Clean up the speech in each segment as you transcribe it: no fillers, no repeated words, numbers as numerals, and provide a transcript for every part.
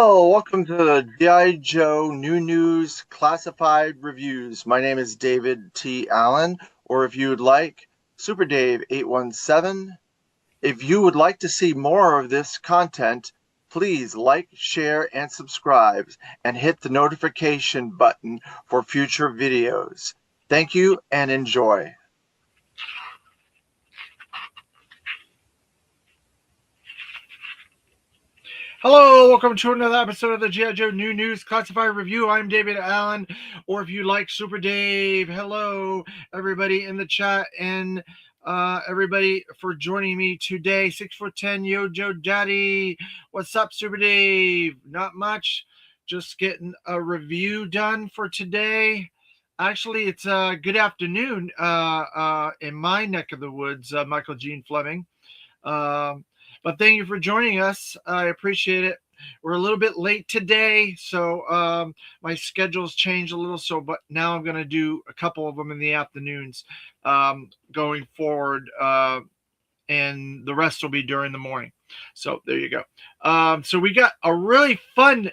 Hello, welcome to the G.I. Joe New News Classified Reviews. My name is David T. Allen, or if you would like, Super Dave 817. If you would like to see more of this content, please like, share, and subscribe, and hit the notification button for future videos. Thank you and enjoy. Hello, welcome to another episode of the G.I. Joe New News Classified Review. I'm David Allen, or if you like, Super Dave. Hello, everybody in the chat, and everybody for joining me today. 6'10", Yo Joe Daddy. What's up, Super Dave? Not much. Just getting a review done for today. Actually, it's good afternoon in my neck of the woods, Michael Gene Fleming. But thank you for joining us. I appreciate it. We're a little bit late today, so my schedule's changed a little. But now I'm going to do a couple of them in the afternoons going forward, and the rest will be during the morning. So there you go. So we got a really fun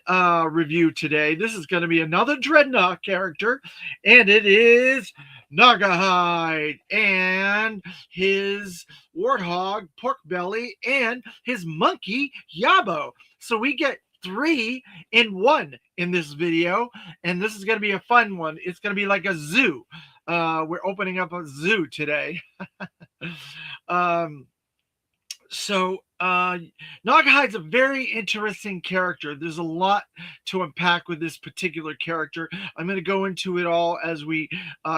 review today. This is going to be another Dreadnought character, and it is Gnawgagyde and his warthog Porkbelly and his monkey Yabbo. So we get 3 in 1 in this video, and this is going to be a fun one. It's going to be like a zoo. We're opening up a zoo today. Gnawgagyde's a very interesting character. There's a lot to unpack with this particular character. I'm going to go into it all as we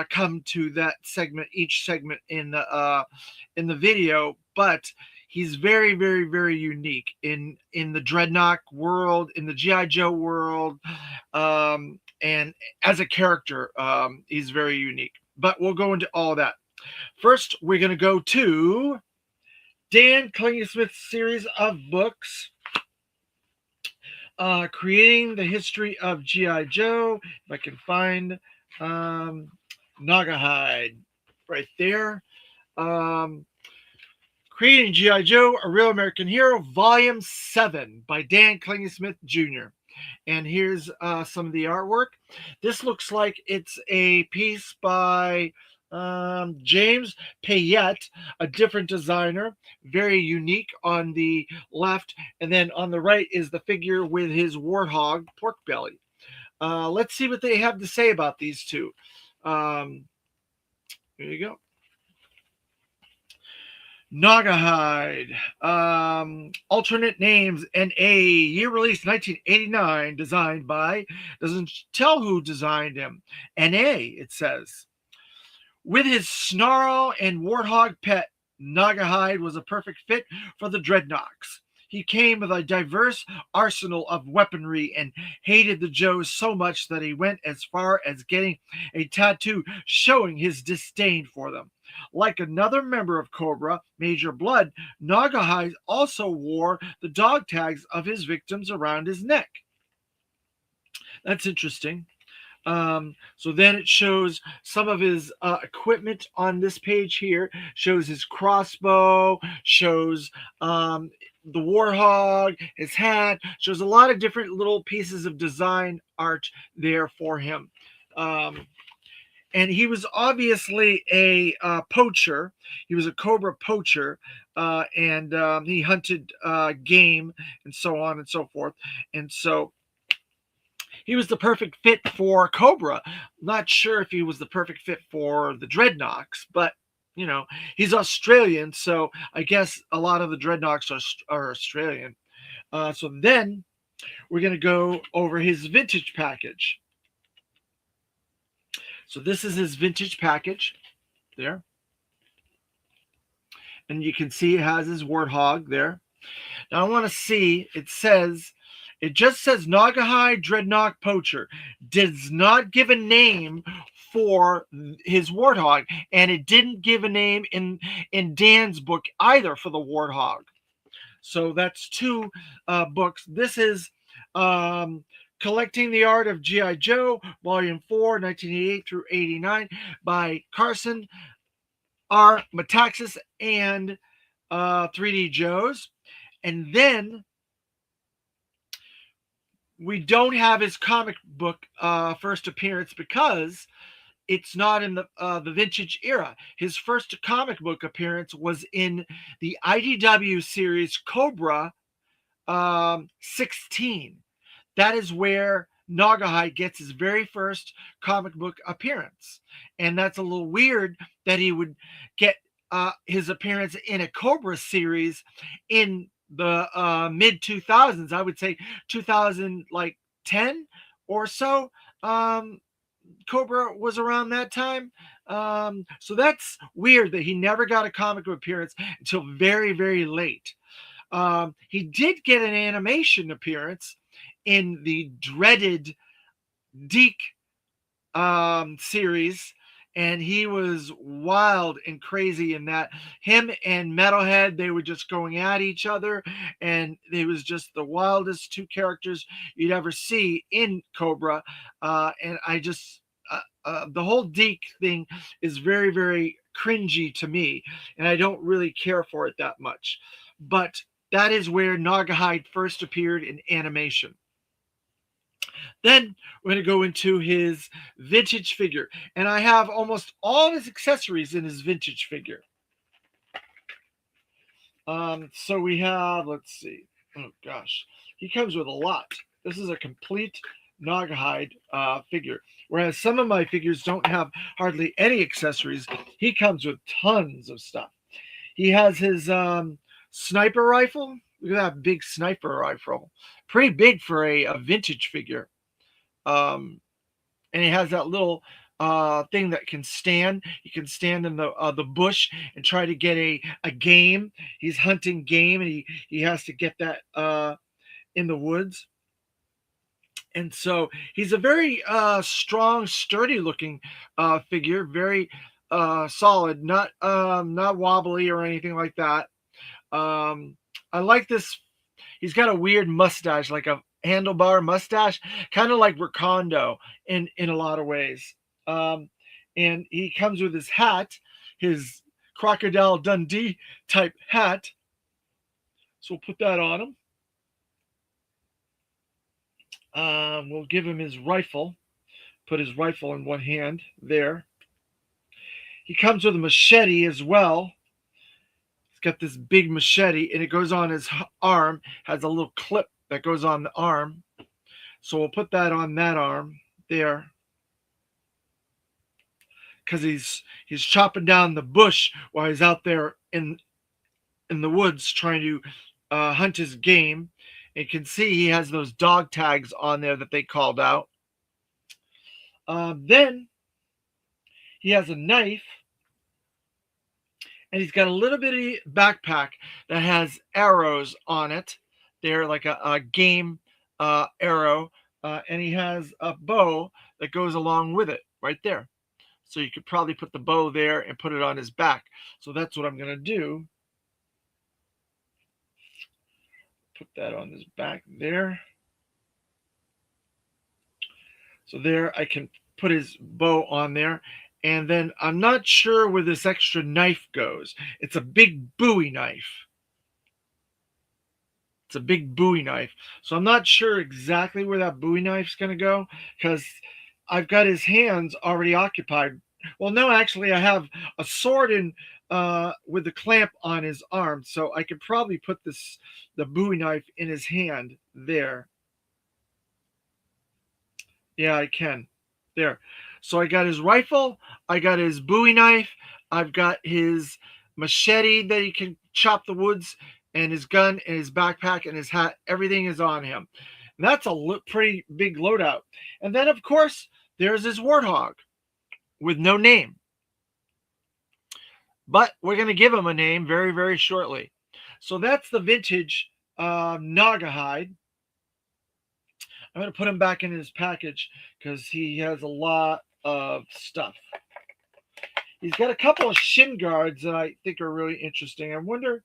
come to that segment, each segment in the video. But he's very, very, very unique in the Dreadnought world, in the G.I. Joe world, and as a character, he's very unique. But we'll go into all that. First, we're going to go to Dan Klingesmith's series of books, Creating the History of G.I. Joe. If I can find Gnawgagyde right there. Creating G.I. Joe, A Real American Hero, Volume 7 by Dan Klingesmith Jr. And here's some of the artwork. This looks like it's a piece by James Payette, a different designer, very unique on the left, and then on the right is the figure with his warthog Porkbelly. Let's see what they have to say about these two. Here you go. Gnawgagyde, alternate names, N.A., year release 1989, designed by, doesn't tell who designed him, N.A., it says. With his snarl and warthog pet, Gnawgagyde was a perfect fit for the Dreadnoughts. He came with a diverse arsenal of weaponry and hated the Joes so much that he went as far as getting a tattoo showing his disdain for them. Like another member of Cobra, Major Blood, Gnawgagyde also wore the dog tags of his victims around his neck. That's interesting. So then it shows some of his equipment on this page here, shows his crossbow, shows the warthog, his hat, shows a lot of different little pieces of design art there for him. And he was obviously a poacher. He was a Cobra poacher, and he hunted game and so on and so forth. And so he was the perfect fit for Cobra. Not sure if he was the perfect fit for the Dreadnoughts, but you know, he's Australian, so I guess a lot of the Dreadnoughts are Australian. So then we're going to go over his vintage package. So this is his vintage package there. And you can see it has his warthog there. Now I want to see, it just says Gnawgagyde Dreadnought Poacher. Does not give a name for his warthog, and it didn't give a name in Dan's book either for the warthog. So that's 2 books. This is Collecting the Art of G.I. Joe, Volume 4, 1988 through 89 by Carson R. Metaxas and 3D Joes. And then we don't have his comic book first appearance because it's not in the vintage era. His first comic book appearance was in the IDW series Cobra 16. That is where Gnawgagyde gets his very first comic book appearance. And that's a little weird that he would get his appearance in a Cobra series in the mid 2000s. I would say 2000, like 10 or so. Cobra was around that time. So that's weird that he never got a comic book appearance until very, very late. He did get an animation appearance in the dreaded Deke series, and he was wild and crazy in that. Him and Metalhead, they were just going at each other, and it was just the wildest two characters you'd ever see in Cobra. And I just the whole Deke thing is very, very cringy to me, and I don't really care for it that much. But that is where Gnawgagyde first appeared in animation. Then we're going to go into his vintage figure. And I have almost all of his accessories in his vintage figure. So we have, let's see. Oh, gosh. He comes with a lot. This is a complete Gnawgagyde figure. Whereas some of my figures don't have hardly any accessories. He comes with tons of stuff. He has his sniper rifle. Look at that big sniper rifle. Pretty big for a vintage figure. And he has that little thing that can stand. He can stand in the bush and try to get a game. He's hunting game, and he has to get that in the woods. And so he's a very strong, sturdy looking figure, very solid, not wobbly or anything like that. I like this. He's got a weird mustache, like a handlebar mustache, kind of like Recondo in a lot of ways. And he comes with his hat, his Crocodile Dundee type hat. So we'll put that on him. We'll give him his rifle. Put his rifle in one hand there. He comes with a machete as well. He's got this big machete, and it goes on his arm. Has a little clip that goes on the arm. So we'll put that on that arm there. Because he's chopping down the bush while he's out there in the woods trying to hunt his game. And you can see he has those dog tags on there that they called out. Then he has a knife, and he's got a little bitty backpack that has arrows on it. They're like a game arrow, and he has a bow that goes along with it right there. So you could probably put the bow there and put it on his back. So that's what I'm going to do. Put that on his back there. So there I can put his bow on there. And then I'm not sure where this extra knife goes. It's a big Bowie knife. It's a big Bowie knife. So I'm not sure exactly where that Bowie knife's going to go, because I've got his hands already occupied. Well, no, actually, I have a sword in with the clamp on his arm. So I could probably put the Bowie knife in his hand there. Yeah, I can. There. So I got his rifle, I got his Bowie knife, I've got his machete that he can chop the woods, and his gun, and his backpack, and his hat. Everything is on him. And that's a pretty big loadout. And then, of course, there's his warthog with no name. But we're going to give him a name very, very shortly. So that's the vintage Gnawgagyde. I'm going to put him back in his package because he has a lot of stuff. He's got a couple of shin guards that I think are really interesting. I wonder,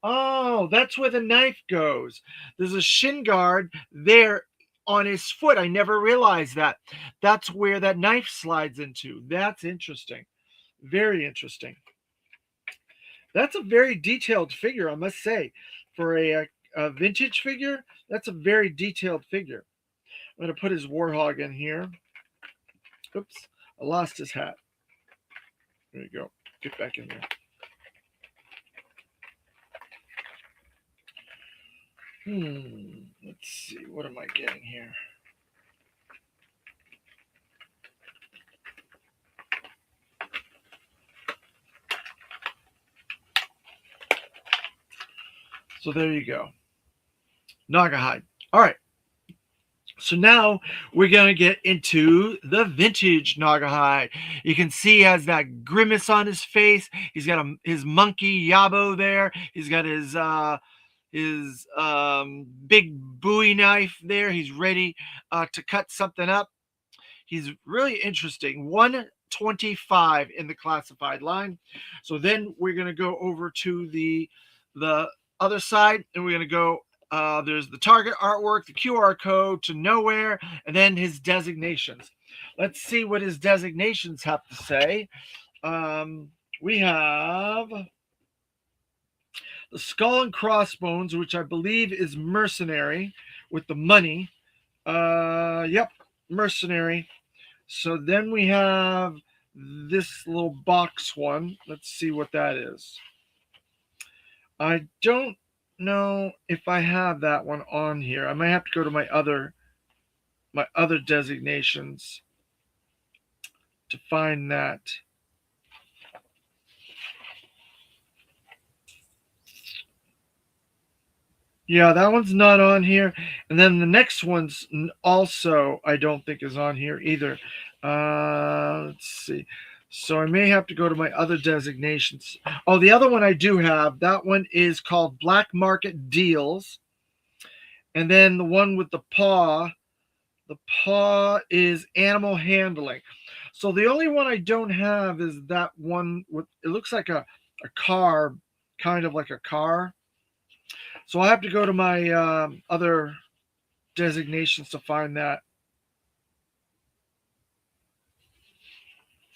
oh, that's where the knife goes. There's a shin guard there on his foot. I never realized that. That's where that knife slides into. That's interesting. Very interesting. That's a very detailed figure, I must say. For a vintage figure, that's a very detailed figure. I'm going to put his warhog in here. Oops, I lost his hat. There you go. Get back in there. Let's see. What am I getting here? So there you go. Gnawgagyde. All right. So now we're going to get into the vintage Gnawgagyde. You can see he has that grimace on his face. He's got his monkey Yabbo there. He's got his big Bowie knife there. He's ready to cut something up. He's really interesting. 125 in the classified line. So then we're going to go over to the other side, and we're going to go. There's the target artwork, the QR code to nowhere, and then his designations. Let's see what his designations have to say. We have the skull and crossbones, which I believe is mercenary with the money. Yep, mercenary. So then we have this little box one. Let's see what that is. I don't know if I have that one on here. I might have to go to my other designations to find that. Yeah, that one's not on here. And then the next one's also I don't think is on here either. Let's see. So I may have to go to my other designations. Oh, the other one I do have, that one is called Black Market Deals. And then the one with the paw is Animal Handling. So the only one I don't have is that one with, it looks like a car, kind of like a car. So I'll have to go to my other designations to find that.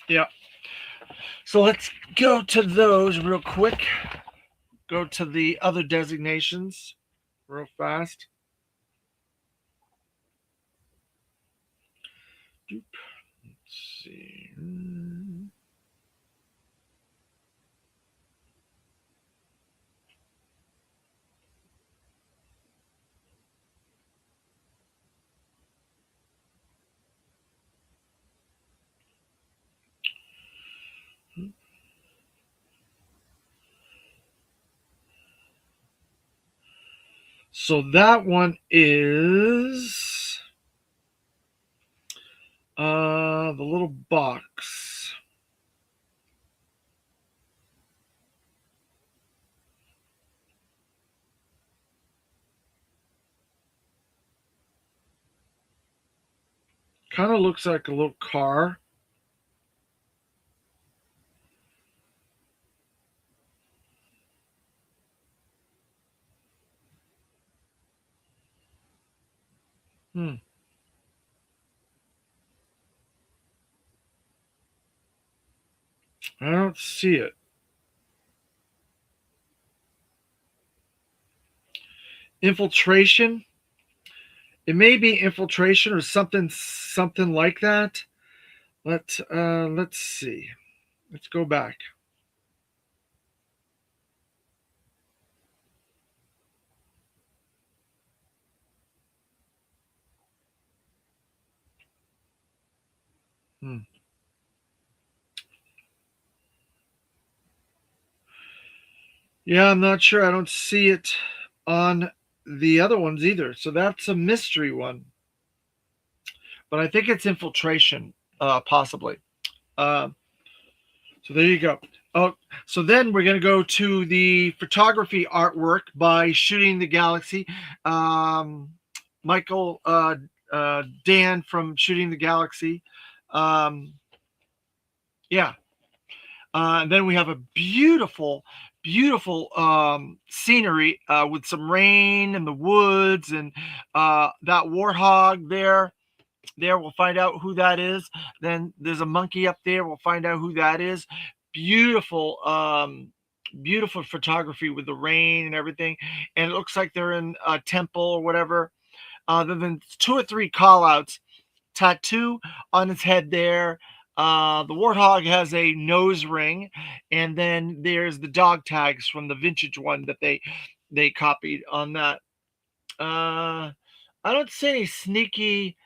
Yeah. So let's go to those real quick. Go to the other designations real fast. Let's see. So that one is the little box. Kind of looks like a little car. I don't see it. Infiltration. It may be infiltration or something like that. Let's see. Let's go back. Yeah, I'm not sure. I don't see it on the other ones either. So that's a mystery one. But I think it's infiltration, possibly. So there you go. Oh, so then we're going to go to the photography artwork by Shooting the Galaxy. Michael Dan from Shooting the Galaxy. Yeah. And then we have a beautiful scenery with some rain and the woods and that warthog there. We'll find out who that is. Then there's a monkey up there. We'll find out who that is. Beautiful photography with the rain and everything. And it looks like they're in a temple or whatever. Then 2 or 3 call outs. Tattoo on his head there. The warthog has a nose ring, and then there's the dog tags from the vintage one that they copied on that. I don't see any sneaky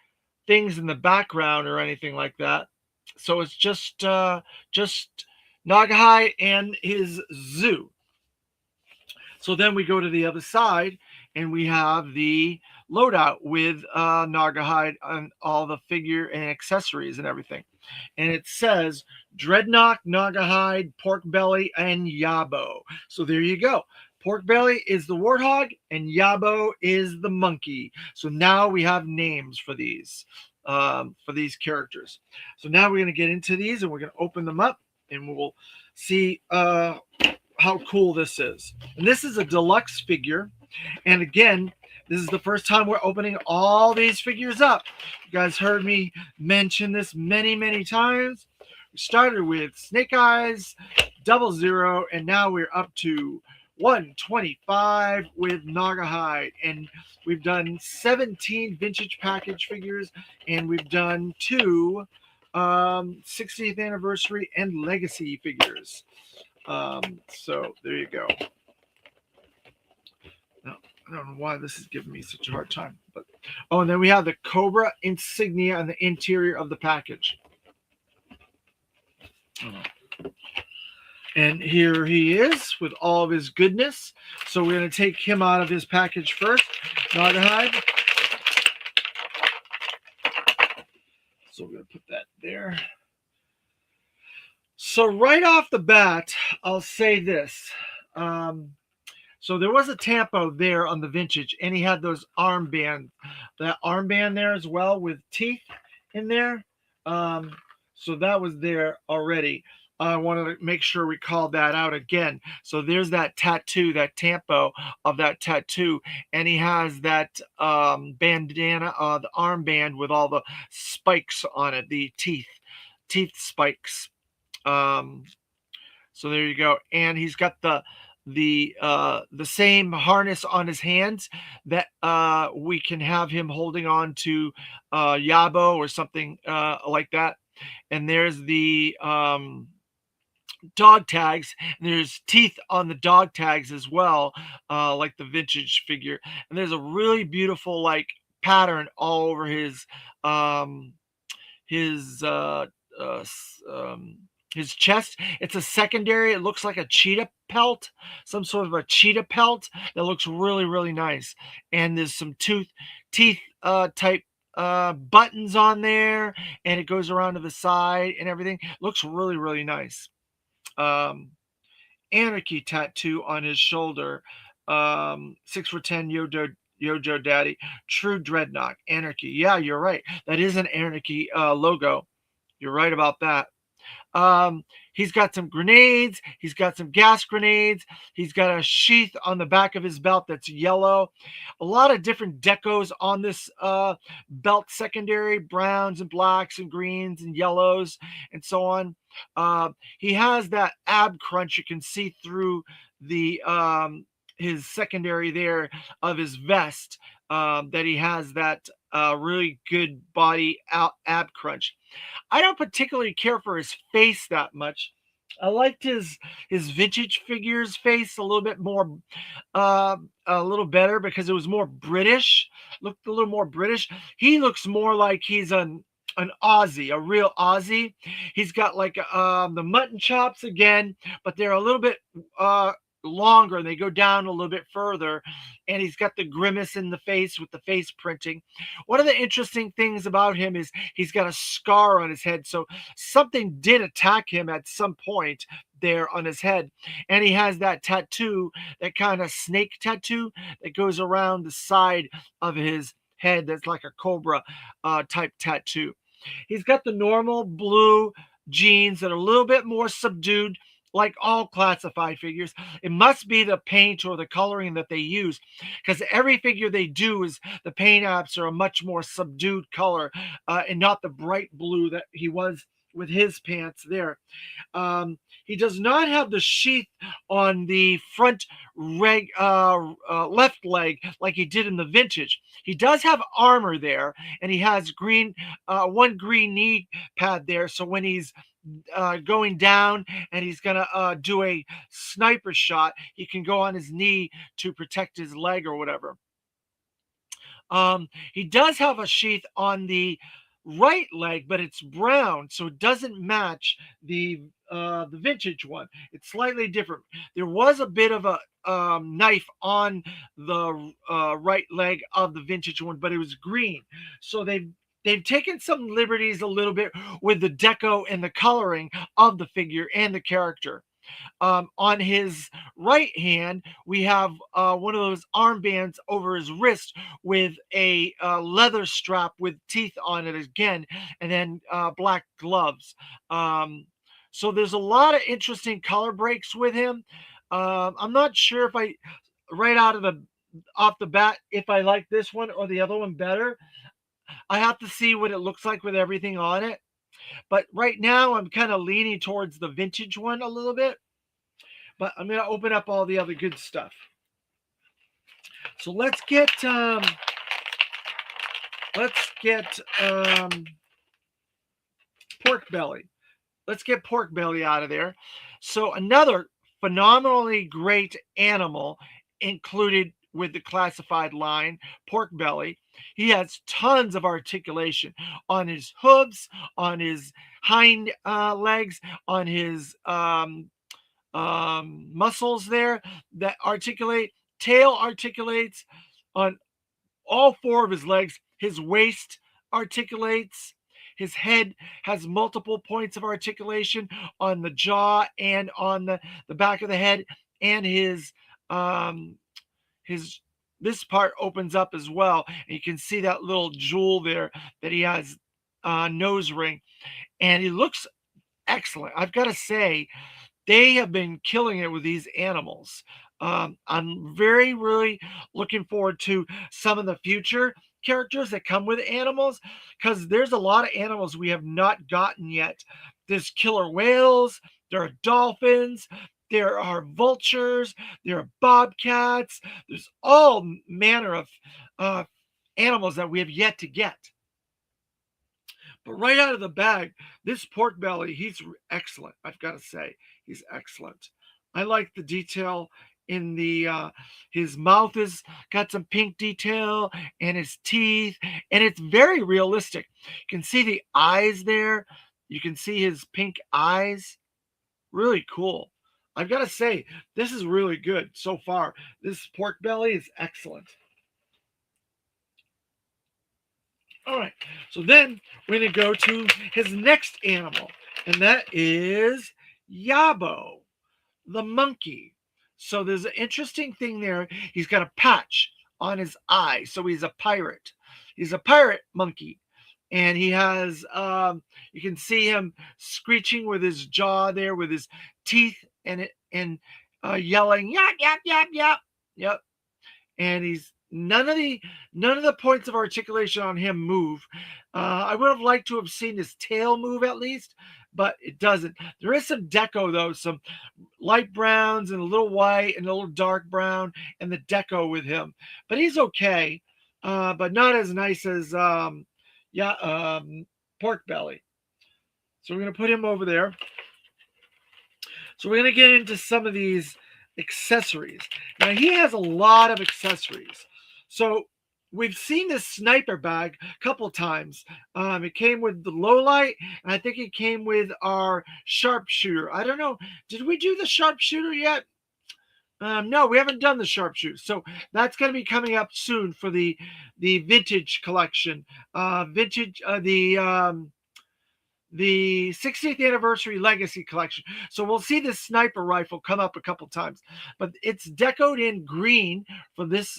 things in the background or anything like that. So it's just Gnawgagyde and his zoo. So then we go to the other side and we have the loadout with Gnawgagyde and all the figure and accessories and everything. And it says Dreadnought, Gnawgagyde, Porkbelly, and Yabbo. So there you go. Porkbelly is the warthog and Yabbo is the monkey. So now we have names for these characters. So now we're going to get into these and we're going to open them up and we'll see how cool this is. And this is a deluxe figure. And again, this is the first time we're opening all these figures up. You guys heard me mention this many, many times. We started with Snake Eyes, 00, and now we're up to 125 with Gnawgagyde. And we've done 17 vintage package figures, and we've done 2 60th anniversary and legacy figures. So there you go. Now, I don't know why this is giving me such a hard time, but and then we have the Cobra insignia on the interior of the package. And here he is with all of his goodness. So we're going to take him out of his package first. Gnawgagyde. So we're going to put that there. So right off the bat, I'll say this. So there was a tampo there on the vintage, and he had those armband, that armband there as well with teeth in there. So that was there already. I wanted to make sure we called that out again. So there's that tattoo, that tampo of that tattoo, and he has that bandana, the armband with all the spikes on it, the teeth spikes. So there you go, and he's got the same harness on his hands that we can have him holding on to Yabbo or something like that. And there's the dog tags, and there's teeth on the dog tags as well, like the vintage figure. And there's a really beautiful like pattern all over his chest. It's a secondary. It looks like a cheetah pelt, some sort of a cheetah pelt that looks really, really nice. And there's some teeth type buttons on there, and it goes around to the side and everything. Looks really, really nice. Anarchy tattoo on his shoulder. 6'10" Yojo Daddy. True Dreadnought. Anarchy. Yeah, you're right. That is an Anarchy logo. You're right about that. He's got some grenades. He's got some gas grenades. He's got a sheath on the back of his belt that's yellow. A lot of different decos on this belt secondary, browns and blacks and greens and yellows and so on. He has that ab crunch. You can see through the his secondary there of his vest, that he has that really good body out ab crunch. I don't particularly care for his face that much. I liked his vintage figures face a little bit more, a little better because it was more British. Looked a little more British. He looks more like he's an Aussie, a real Aussie. He's got like the mutton chops again, but they're a little bit longer and they go down a little bit further, and he's got the grimace in the face with the face printing. One of the interesting things about him is he's got a scar on his head, so something did attack him at some point there on his head. And he has that tattoo, that kind of snake tattoo that goes around the side of his head, that's like a cobra type tattoo. He's got the normal blue jeans that are a little bit more subdued, like all classified figures. It must be the paint or the coloring that they use, because every figure they do is the paint apps are a much more subdued color, and not the bright blue that he was with his pants there. He does not have the sheath on the front left leg like he did in the vintage. He does have armor there, and he has one green knee pad there. So when he's going down and he's gonna do a sniper shot, he can go on his knee to protect his leg or whatever. He does have a sheath on the right leg, but it's brown, so it doesn't match the vintage one. It's slightly different. There was a bit of a knife on the right leg of the vintage one, but it was green. So they've taken some liberties a little bit with the deco and the coloring of the figure and the character. On his right hand, we have one of those armbands over his wrist with a leather strap with teeth on it again, and then black gloves. So there's a lot of interesting color breaks with him. I'm not sure if I right out of the off the bat if I like this one or the other one better. I have to see what it looks like with everything on it. But right now, I'm kind of leaning towards the vintage one a little bit. But I'm going to open up all the other good stuff. So let's get Porkbelly. Let's get Porkbelly out of there. So another phenomenally great animal included with the classified line, Porkbelly. He has tons of articulation on his hooves, on his hind legs, on his muscles there that articulate. Tail articulates on all four of his legs. His waist articulates. His head has multiple points of articulation on the jaw and on the back of the head, and his this part opens up as well. And you can see that little jewel there that he has nose ring, and he looks excellent. I've got to say, they have been killing it with these animals. I'm really looking forward to some of the future characters that come with animals, because there's a lot of animals we have not gotten yet. There's killer whales, there are dolphins, there are vultures, there are bobcats, there's all manner of animals that we have yet to get. But right out of the bag, this Porkbelly, he's excellent. I've got to say, he's excellent. I like the detail in the his mouth has got some pink detail, and his teeth, and it's very realistic. You can see the eyes there. You can see his pink eyes. Really cool. I've got to say, this is really good so far. This Porkbelly is excellent. All right, so then we're going to go to his next animal, and that is Yabbo, the monkey. So there's an interesting thing there. He's got a patch on his eye, so he's a pirate. He's a pirate monkey, and he has, you can see him screeching with his jaw there, with his teeth, and yelling, yap, yap, yap, yap, yep. And he's none of the points of articulation on him move. I would have liked to have seen his tail move at least, but it doesn't. There is some deco though, some light browns and a little white and a little dark brown, and the deco with him. But he's okay, but not as nice as Porkbelly. So we're gonna put him over there. So we're gonna get into some of these accessories. Now he has a lot of accessories. So we've seen this sniper bag a couple times. It came with the low light, and I think it came with our sharpshooter. I don't know. Did we do the sharpshooter yet? No, we haven't done the sharpshooter. So that's going to be coming up soon for the vintage collection. The 60th anniversary legacy collection. So we'll see this sniper rifle come up a couple times, but it's decoed in green for this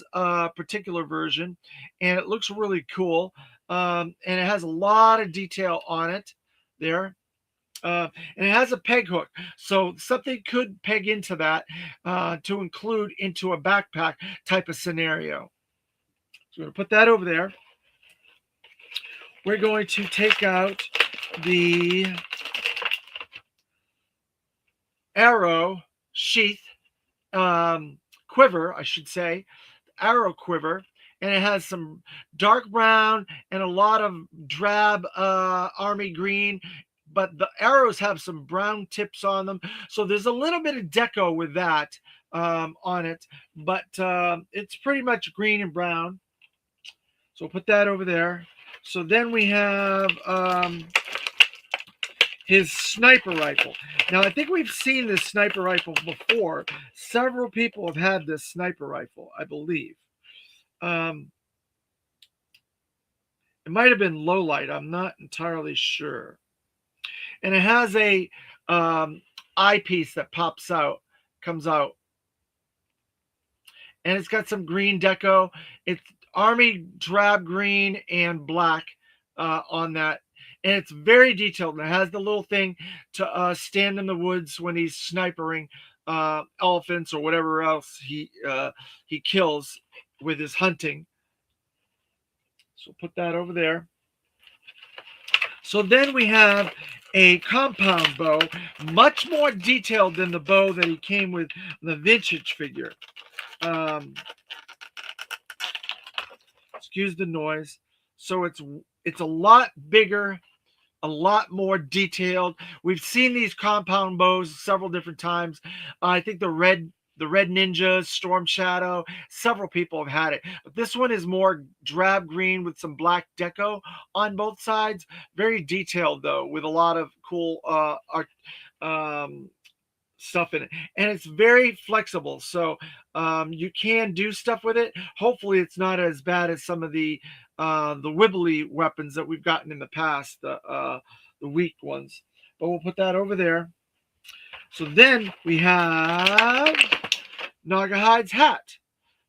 particular version, and it looks really cool. And it has a lot of detail on it there. And it has a peg hook, so something could peg into that to include into a backpack type of scenario. So we're going to put that over there. We're going to take out the arrow sheath, quiver, I should say, arrow quiver, and it has some dark brown and a lot of drab army green, but the arrows have some brown tips on them, so there's a little bit of deco with that on it, but it's pretty much green and brown. So we'll put that over there. So then we have his sniper rifle. Now, I think we've seen this sniper rifle before. Several people have had this sniper rifle, I believe. It might have been low light. I'm not entirely sure. And it has a eyepiece that comes out. And it's got some green deco. It's army drab green and black on that. And it's very detailed. And it has the little thing to stand in the woods when he's snipering elephants or whatever else he kills with his hunting. So put that over there. So then we have a compound bow, much more detailed than the bow that he came with the vintage figure. Excuse the noise. So it's a lot bigger, a lot more detailed. We've seen these compound bows several different times. I think the red ninjas, Storm Shadow, several people have had it, but this one is more drab green with some black deco on both sides. Very detailed though, with a lot of cool art stuff in it, and it's very flexible, so you can do stuff with it. Hopefully it's not as bad as some of the wibbly weapons that we've gotten in the past, the weak ones, but we'll put that over there. So then we have Gnawgagyede's hat.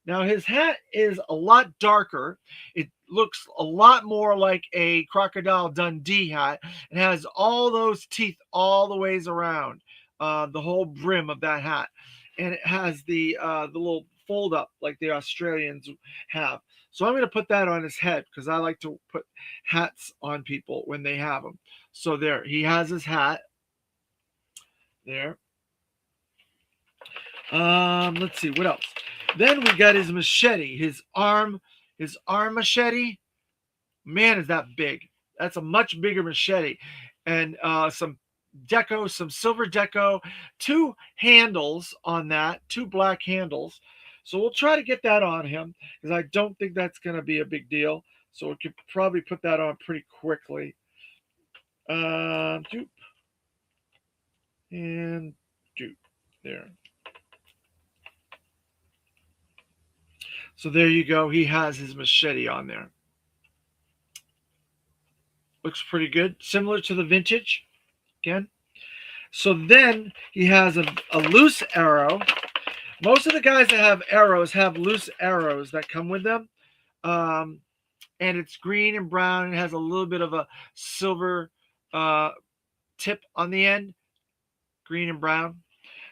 Now his hat is a lot darker. It looks a lot more like a Crocodile Dundee hat. It has all those teeth all the ways around the whole brim of that hat, and it has the little fold up like the Australians have. So I'm going to put that on his head because I like to put hats on people when they have them. So there, he has his hat there. Let's see what else. Then we got his machete, his arm machete. Man, is that big? That's a much bigger machete, and some deco, some silver deco, two handles on that, two black handles. So we'll try to get that on him because I don't think that's going to be a big deal. So we could probably put that on pretty quickly. Doop and doop there. So there you go. He has his machete on there. Looks pretty good. Similar to the vintage. Again. So then he has a loose arrow. Most of the guys that have arrows have loose arrows that come with them. And it's green and brown. It has a little bit of a silver tip on the end. Green and brown.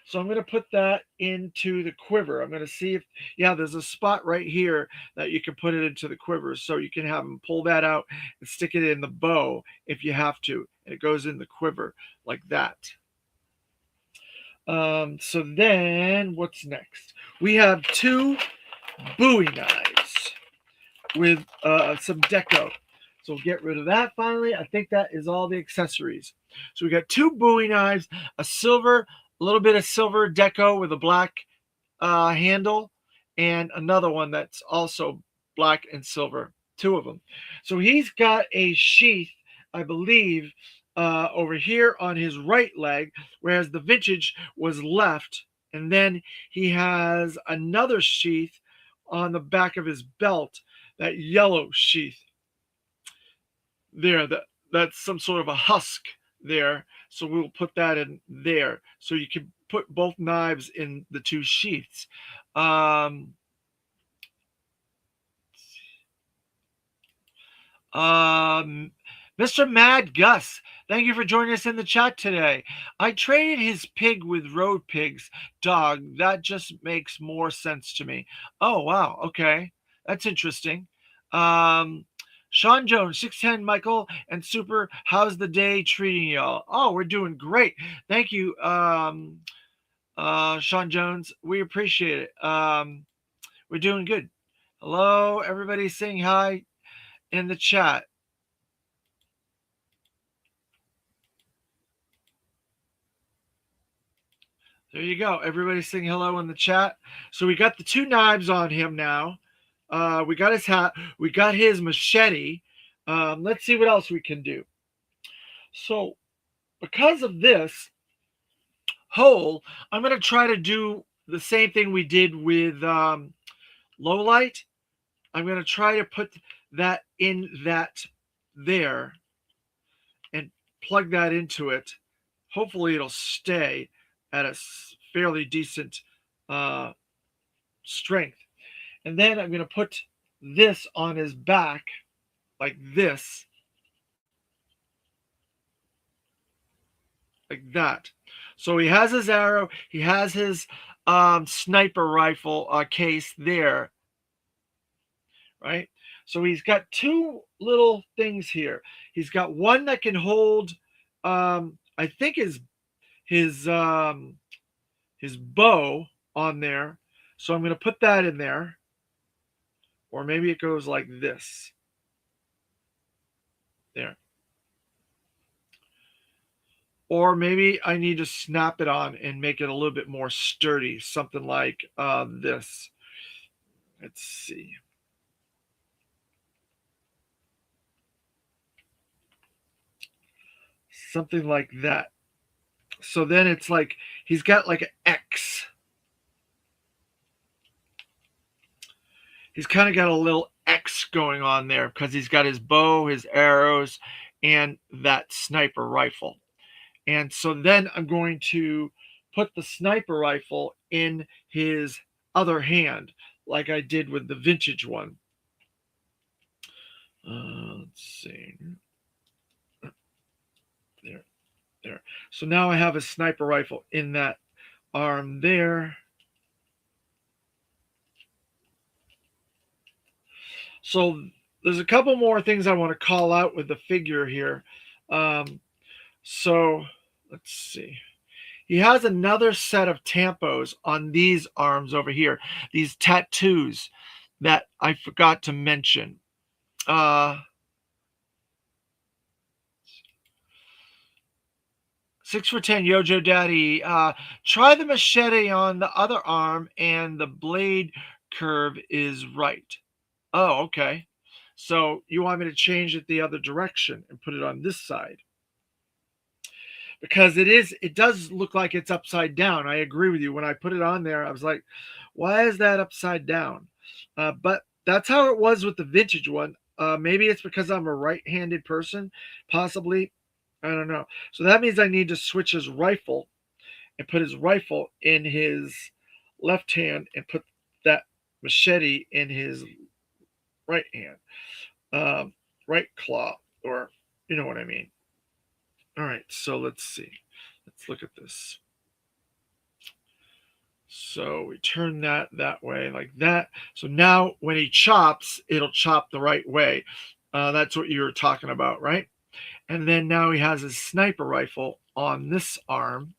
So I'm going to put that into the quiver. I'm going to see if, yeah, there's a spot right here that you can put it into the quiver. So you can have them pull that out and stick it in the bow if you have to. And it goes in the quiver like that. So then what's next? We have two Bowie knives with some deco. So we'll get rid of that finally. I think that is all the accessories. So we got two Bowie knives, a little bit of silver deco with a black handle, and another one that's also black and silver. Two of them. So he's got a sheath, I believe, over here on his right leg, whereas the vintage was left. And then he has another sheath on the back of his belt, that yellow sheath there. That's some sort of a husk there. So we'll put that in there. So you can put both knives in the two sheaths. Mr. Mad Gus, thank you for joining us in the chat today. I traded his pig with Road Pig's dog. That just makes more sense to me. Oh, wow. Okay. That's interesting. Sean Jones, 610, Michael, and Super, how's the day treating y'all? Oh, we're doing great. Thank you, Sean Jones, we appreciate it. We're doing good. Hello, everybody saying hi in the chat. There you go. Everybody saying hello in the chat. So we got the two knives on him now. We got his hat. We got his machete. Let's see what else we can do. So because of this hole, I'm going to try to do the same thing we did with low light. I'm going to try to put that in that there and plug that into it. Hopefully it'll stay at a fairly decent strength. And then I'm going to put this on his back like this. Like that. So he has his arrow. He has his sniper rifle case there. Right? So he's got two little things here. He's got one that can hold, I think his bow on there. So I'm going to put that in there. Or maybe it goes like this. There. Or maybe I need to snap it on and make it a little bit more sturdy. Something like this. Let's see. Something like that. So then it's like he's got like an X. He's kind of got a little X going on there because he's got his bow, his arrows, and that sniper rifle. And so then I'm going to put the sniper rifle in his other hand, like I did with the vintage one. Let's see. There. So now I have a sniper rifle in that arm there. So there's a couple more things I want to call out with the figure here. So let's see. He has another set of tampos on these arms over here, these tattoos that I forgot to mention. 6 for 10, Yojo Daddy. Try the machete on the other arm, and the blade curve is right. Oh, okay. So you want me to change it the other direction and put it on this side? Because it does look like it's upside down. I agree with you. When I put it on there, I was like, why is that upside down? But that's how it was with the vintage one. Maybe it's because I'm a right-handed person, possibly. I don't know. So that means I need to switch his rifle and put his rifle in his left hand and put that machete in his right hand, right claw, or you know what I mean. All right, so let's see. Let's look at this. So we turn that way like that. So now when he chops, it'll chop the right way. That's what you were talking about, right? And then now he has his sniper rifle on this arm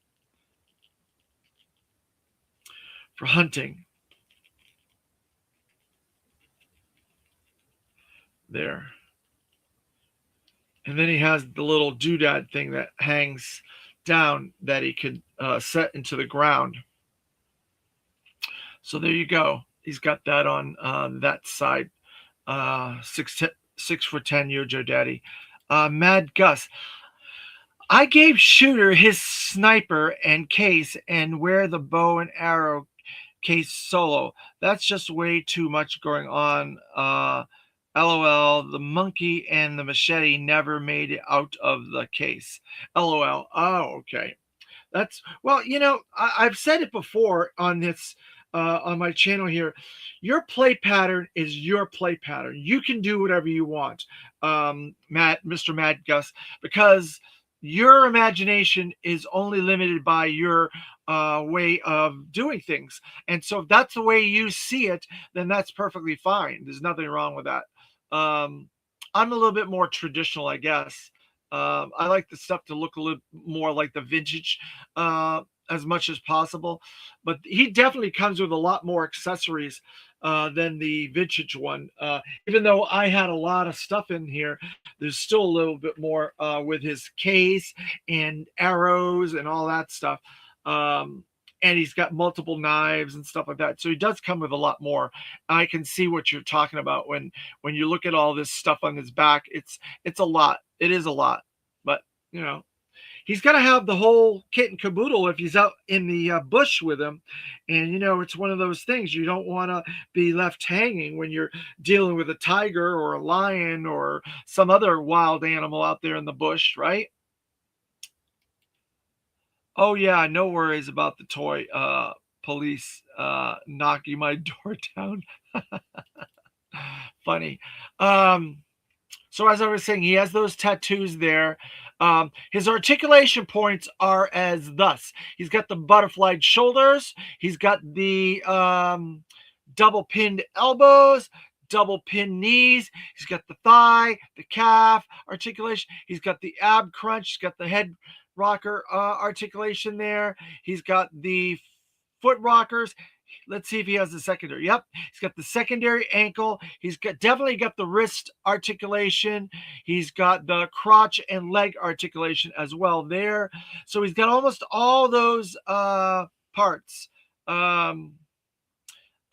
for hunting. There. And then he has the little doodad thing that hangs down that he could set into the ground. So there you go. He's got that on that side. 6 for 10, Yojo Daddy. Mad Gus. I gave Shooter his sniper and case and wear the bow and arrow case solo. That's just way too much going on. LOL, the monkey and the machete never made it out of the case. LOL. Oh, okay. That's, well, I've said it before on this, on my channel here. Your play pattern is your play pattern. You can do whatever you want, Mr. Mad Gus, because your imagination is only limited by your way of doing things. And so if that's the way you see it, then that's perfectly fine. There's nothing wrong with that. I'm a little bit more traditional, I guess. I like the stuff to look a little more like the vintage as much as possible. But he definitely comes with a lot more accessories than the vintage one. Even though I had a lot of stuff in here, there's still a little bit more with his case and arrows and all that stuff. And he's got multiple knives and stuff like that. So he does come with a lot more. I can see what you're talking about when you look at all this stuff on his back. It's a lot. It is a lot. But you know, he's got to have the whole kit and caboodle if he's out in the bush with him. And, you know, it's one of those things you don't want to be left hanging when you're dealing with a tiger or a lion or some other wild animal out there in the bush, right? Oh, yeah, no worries about the toy police knocking my door down. Funny. So as I was saying, he has those tattoos there. His articulation points are as thus. He's got the butterflied shoulders. He's got the double pinned elbows, double pinned knees. He's got the thigh, the calf articulation. He's got the ab crunch. He's got the head rocker articulation there. He's got the foot rockers. Let's see if he has the secondary. Yep, he's got the secondary ankle. He's got definitely got the wrist articulation. He's got the crotch and leg articulation as well there. So he's got almost all those parts,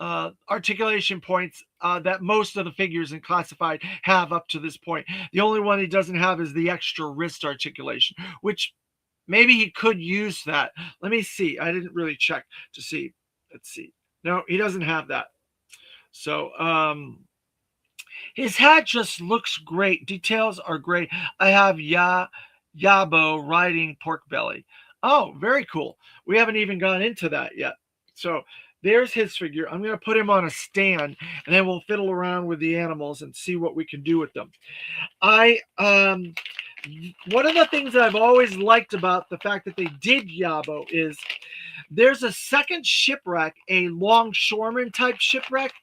articulation points that most of the figures in classified have up to this point. The only one he doesn't have is the extra wrist articulation, which maybe he could use that. Let me see. I didn't really check to see. Let's see. No, he doesn't have that. So his hat just looks great. Details are great. I have Yabbo riding Porkbelly. Oh, very cool. We haven't even gone into that yet. So there's his figure. I'm going to put him on a stand, and then we'll fiddle around with the animals and see what we can do with them. One of the things that I've always liked about the fact that they did Yabbo is there's a second shipwreck, a longshoreman type shipwreck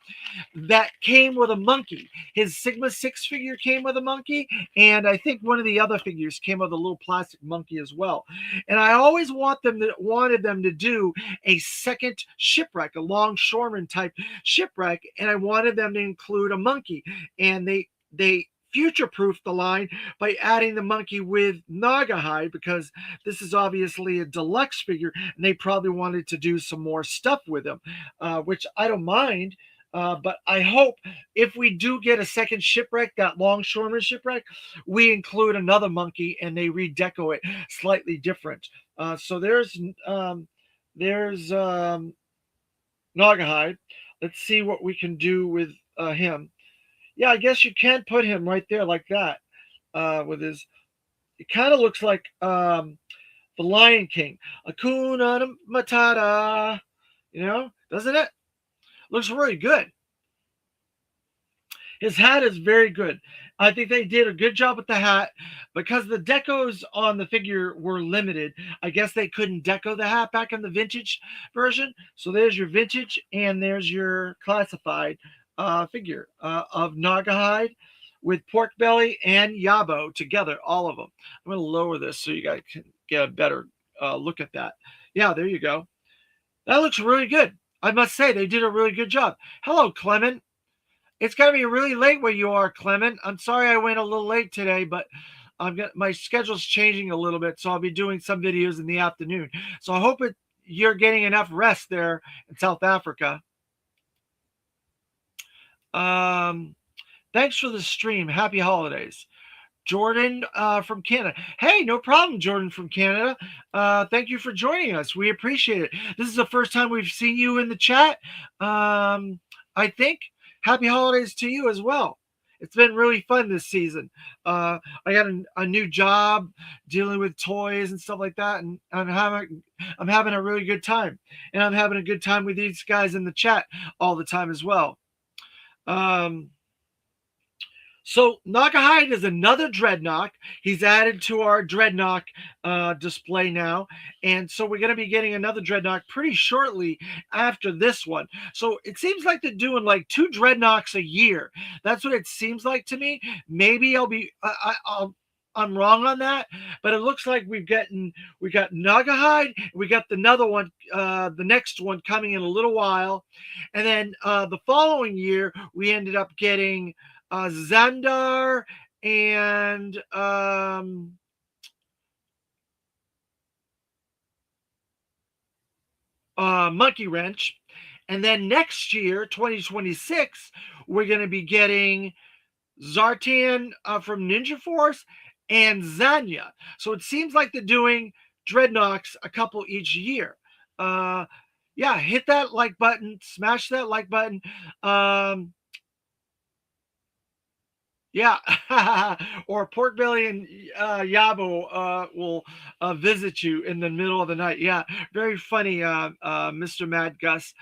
that came with a monkey. His Sigma 6 figure came with a monkey, and I think one of the other figures came with a little plastic monkey as well. And I always wanted them to do a second shipwreck, a longshoreman type shipwreck, and I wanted them to include a monkey. And they future-proof the line by adding the monkey with Gnawgagyde, because this is obviously a deluxe figure and they probably wanted to do some more stuff with him, which I don't mind. But I hope if we do get a second shipwreck, that longshoreman shipwreck, we include another monkey and they redeco it slightly different. So there's Gnawgagyde. Let's see what we can do with him. Yeah, I guess you can put him right there like that with his. It kind of looks like the Lion King, Hakuna Matata. You know, doesn't it? Looks really good. His hat is very good. I think they did a good job with the hat because the decos on the figure were limited. I guess they couldn't deco the hat back in the vintage version. So there's your vintage and there's your classified figure of Gnawgagyde with Porkbelly and Yabbo together, all of them. I'm going to lower this so you guys can get a better look at that. Yeah, there you go. That looks really good. I must say, they did a really good job. Hello, Clement. It's going to be really late where you are, Clement. I'm sorry I went a little late today, but my schedule's changing a little bit, so I'll be doing some videos in the afternoon. So I hope you're getting enough rest there in South Africa. Thanks for the stream. Happy holidays. Jordan from Canada. Hey, no problem, Jordan from Canada. Thank you for joining us. We appreciate it. This is the first time we've seen you in the chat. I think. Happy holidays to you as well. It's been really fun this season. I got a new job dealing with toys and stuff like that, and I'm having a really good time. And I'm having a good time with these guys in the chat all the time as well. So Gnawgagyde is another Dreadnought. He's added to our Dreadnought display now. And so we're going to be getting another Dreadnought pretty shortly after this one. So it seems like they're doing like 2 Dreadnoughts a year. That's what it seems like to me. Maybe I'll I'm wrong on that, but it looks like we got Gnawgagyde, we got another one, the next one coming in a little while, and then the following year we ended up getting Xandar and Monkey Wrench. And then next year, 2026, we're going to be getting Zartan from Ninja Force and Zanya. So it seems like they're doing Dreadnoks a couple each year. Yeah, hit that like button, smash that like button. Yeah, or Porkbelly and Yabbo will visit you in the middle of the night. Yeah, very funny, Mr. Mad Gus.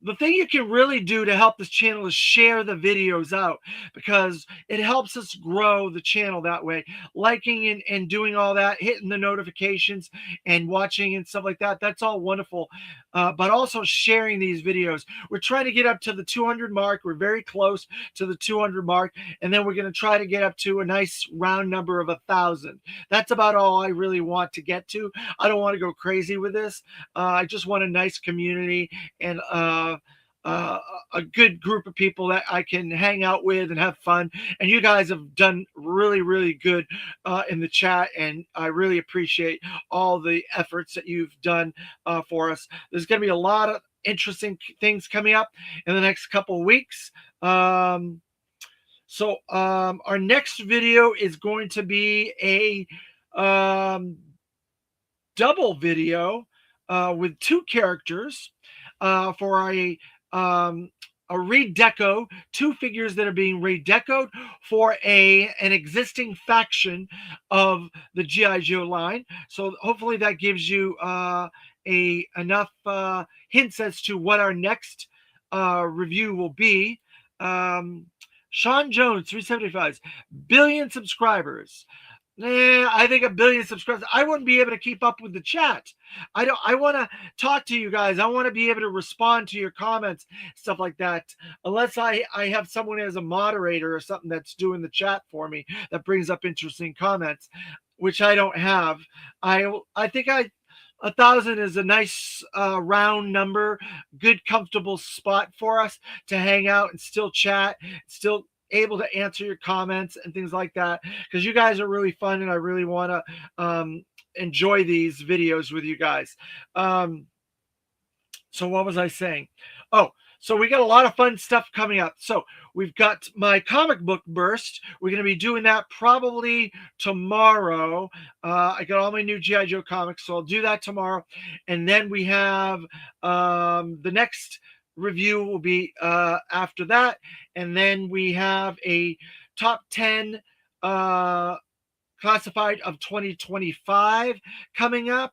The thing you can really do to help this channel is share the videos out, because it helps us grow the channel that way. Liking and doing all that, hitting the notifications and watching and stuff like that, that's all wonderful. But also sharing these videos. We're trying to get up to the 200 mark. We're very close to the 200 mark. And then we're going to try to get up to a nice round number of 1,000. That's about all I really want to get to. I don't want to go crazy with this. I just want a nice community and a good group of people that I can hang out with and have fun. And you guys have done really, really good in the chat, and I really appreciate all the efforts that you've done for us. There's going to be a lot of interesting things coming up in the next couple of weeks. So our next video is going to be a double video with two characters for a redeco, two figures that are being redecoed for an existing faction of the G.I. Joe line. So hopefully that gives you enough hints as to what our next review will be. Sean Jones, 375, billion subscribers. I think 1 billion subscribers, I wouldn't be able to keep up with the chat. I want to talk to you guys. I want to be able to respond to your comments, stuff like that. Unless I have someone as a moderator or something that's doing the chat for me that brings up interesting comments, which I don't have. I think 1,000 is a nice round number, good comfortable spot for us to hang out and still chat, still able to answer your comments and things like that, because you guys are really fun and I really want to enjoy these videos with you guys. So what was I saying? Oh, so we got a lot of fun stuff coming up. So we've got my comic book burst. We're going to be doing that probably tomorrow. I got all my new G.I. Joe comics, so I'll do that tomorrow. And then we have the next review will be after that, and then we have a top 10 classified of 2025 coming up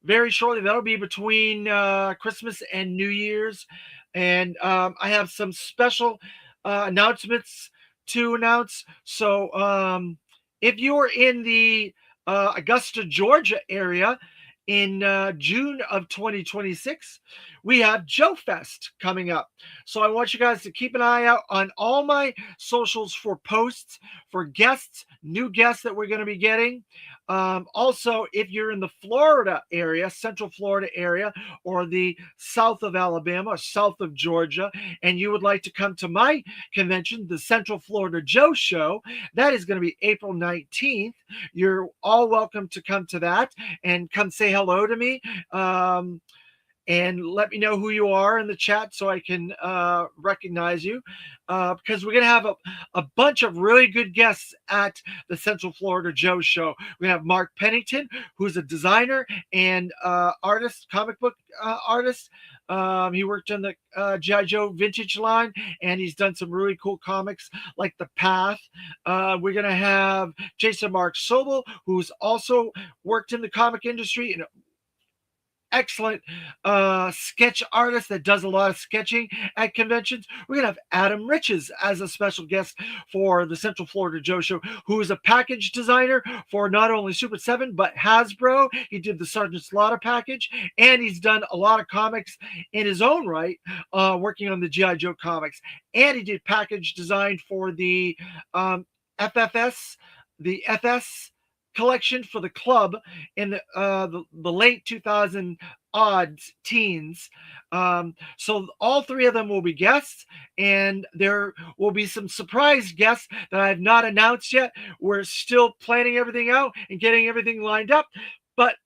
very shortly. That'll be between Christmas and New Year's, and I have some special announcements to announce. So if you're in the Augusta, Georgia area, in June of 2026, we have Joe Fest coming up. So I want you guys to keep an eye out on all my socials for posts, for guests, new guests that we're going to be getting. Also, if you're in the Florida area, Central Florida area, or the south of Alabama, or south of Georgia, and you would like to come to my convention, the Central Florida Joe Show, that is going to be April 19th. You're all welcome to come to that and come say hello to me. And let me know who you are in the chat so I can recognize you, because we're going to have a bunch of really good guests at the Central Florida Joe Show. We have Mark Pennington, who's a designer and artist, comic book artist. He worked on the G.I. Joe vintage line, and he's done some really cool comics like The Path. We're going to have Jason Mark Sobel, who's also worked in the comic industry and excellent sketch artist that does a lot of sketching at conventions. We're going to have Adam Riches as a special guest for the Central Florida Joe Show, who is a package designer for not only Super 7, but Hasbro. He did the Sergeant Slaughter package, and he's done a lot of comics in his own right, working on the G.I. Joe comics. And he did package design for the FFS, the FS collection for the club in the late 2000 odds teens. So all three of them will be guests, and there will be some surprise guests that I have not announced yet. We're still planning everything out and getting everything lined up, but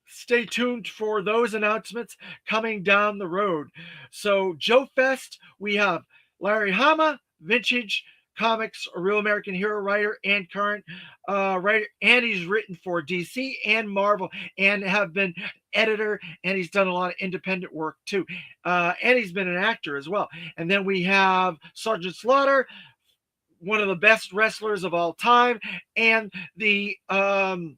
stay tuned for those announcements coming down the road. So Joe Fest, we have Larry Hama, Vintage Comics, a real American hero writer and current writer, and he's written for DC and Marvel and have been editor, and he's done a lot of independent work too, and he's been an actor as well. And then we have Sergeant Slaughter, one of the best wrestlers of all time, and the G.I.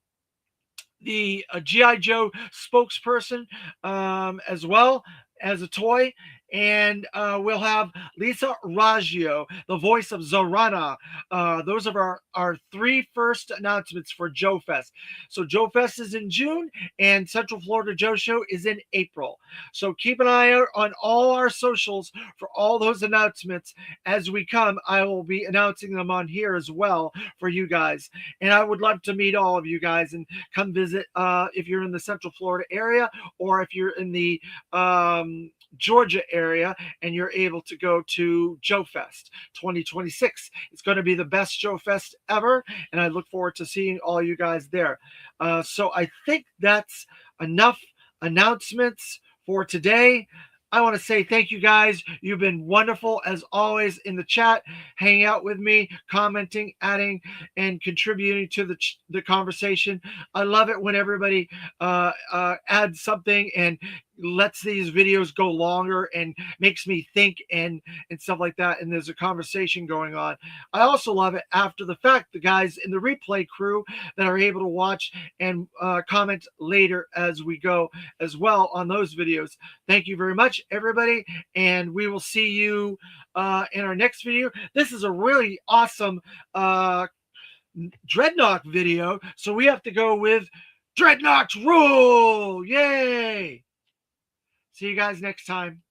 Joe spokesperson as well as a toy. And we'll have Lisa Raggio, the voice of Zorana. Those are our three first announcements for Joe Fest. So Joe Fest is in June, and Central Florida Joe Show is in April. So keep an eye out on all our socials for all those announcements. As we come, I will be announcing them on here as well for you guys. And I would love to meet all of you guys and come visit if you're in the Central Florida area, or if you're in the Georgia area and you're able to go to Joe Fest 2026. It's going to be the best Joe Fest ever, and I look forward to seeing all you guys there. So I think that's enough announcements for today. I want to say thank you guys. You've been wonderful as always in the chat, hanging out with me, commenting, adding, and contributing to the conversation. I love it when everybody adds something and lets these videos go longer and makes me think and stuff like that, and there's a conversation going on. I also love it after the fact, the guys in the replay crew that are able to watch and comment later as we go as well on those videos. Thank you very much, everybody, and we will see you in our next video. This is a really awesome Dreadnought video, so we have to go with Dreadnoughts rule. Yay! See you guys next time.